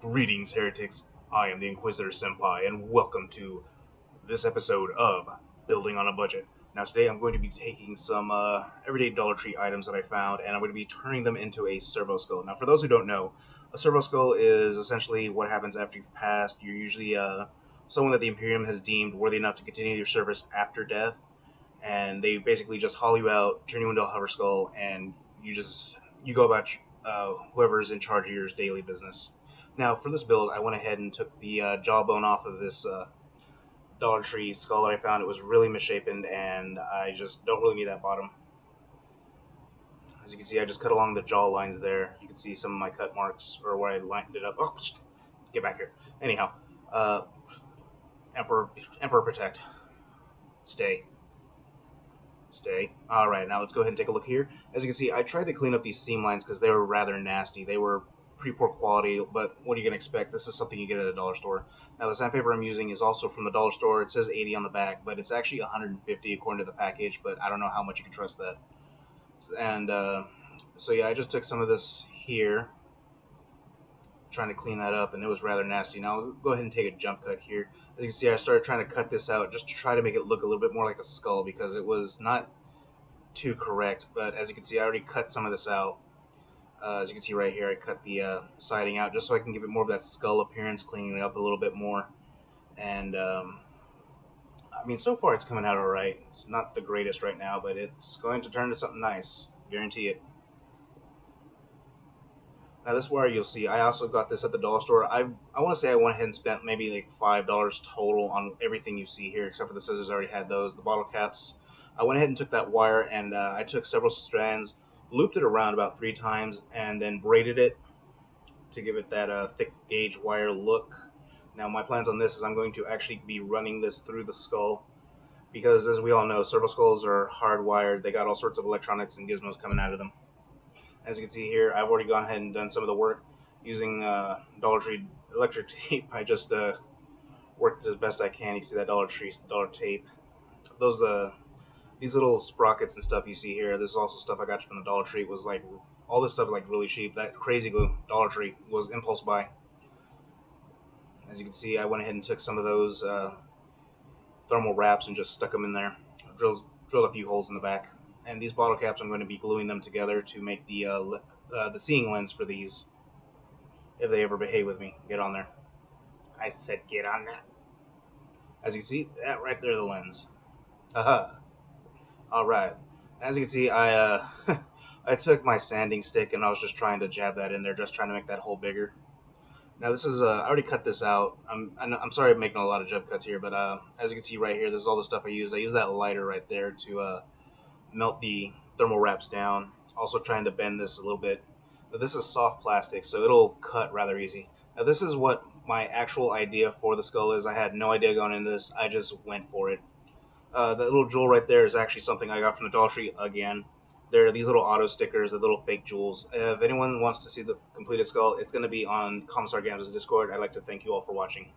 Greetings, heretics. I am the Inquisitor Senpai, and welcome to this episode of Building on a Budget. Now, today I'm going to be taking some everyday Dollar Tree items that I found, and I'm going to be turning them into a servo skull. Now, for those who don't know, a servo skull is essentially what happens after you've passed. You're usually someone that the Imperium has deemed worthy enough to continue your service after death, and they basically just haul you out, turn you into a hover skull, and you go about whoever's in charge of your daily business. Now, for this build, I went ahead and took the jawbone off of this Dollar Tree skull that I found. It was really misshapen, and I just don't really need that bottom. As you can see, I just cut along the jaw lines there. You can see some of my cut marks, or where I lined it up. Oh, get back here. Anyhow, uh, Emperor Protect. Stay. Stay. Alright, now let's go ahead and take a look here. As you can see, I tried to clean up these seam lines because they were rather nasty. They were pretty poor quality, but what are you going to expect? This is something you get at a dollar store. Now, the sandpaper I'm using is also from the dollar store. It says 80 on the back, but it's actually 150 according to the package, but I don't know how much you can trust that. And so yeah, I just took some of this here, trying to clean that up, and it was rather nasty. Now, I'll go ahead and take a jump cut here. As you can see, I started trying to cut this out just to try to make it look a little bit more like a skull, because it was not too correct, but as you can see, I already cut some of this out. As you can see right here, I cut the siding out just so I can give it more of that skull appearance, cleaning it up a little bit more. And I mean, so far it's coming out alright. It's not the greatest right now, but it's going to turn to something nice. Guarantee it. Now this wire, you'll see, I also got this at the dollar store. I want to say I went ahead and spent maybe like $5 total on everything you see here, except for the scissors. I already had those. The bottle caps. I went ahead and took that wire, and I took several strands, looped it around about 3 times, and then braided it to give it that thick gauge wire look. Now my plans on this is I'm going to actually be running this through the skull, because as we all know, servo skulls are hardwired. They got all sorts of electronics and gizmos coming out of them. As you can see here, I've already gone ahead and done some of the work using Dollar Tree electric tape. I just worked as best I can. You can see that Dollar Tree tape. These little sprockets and stuff you see here, this is also stuff I got from the Dollar Tree. It was like, all this stuff is like really cheap. That crazy glue, Dollar Tree, was impulse buy. As you can see, I went ahead and took some of those thermal wraps and just stuck them in there. Drilled a few holes in the back. And these bottle caps, I'm going to be gluing them together to make the seeing lens for these. If they ever behave with me, get on there. I said get on there. As you can see, that right there, the lens. Haha. Alright, as you can see, I I took my sanding stick and I was just trying to jab that in there, just trying to make that hole bigger. Now this is, I already cut this out. I'm sorry I'm making a lot of jump cuts here, but as you can see right here, this is all the stuff I use. I use that lighter right there to melt the thermal wraps down. Also trying to bend this a little bit. But this is soft plastic, so it'll cut rather easy. Now this is what my actual idea for the skull is. I had no idea going into this. I just went for it. That little jewel right there is actually something I got from the Dollar Tree again. There are these little auto stickers, the little fake jewels. If anyone wants to see the completed skull, it's going to be on Commissar Games' Discord. I'd like to thank you all for watching.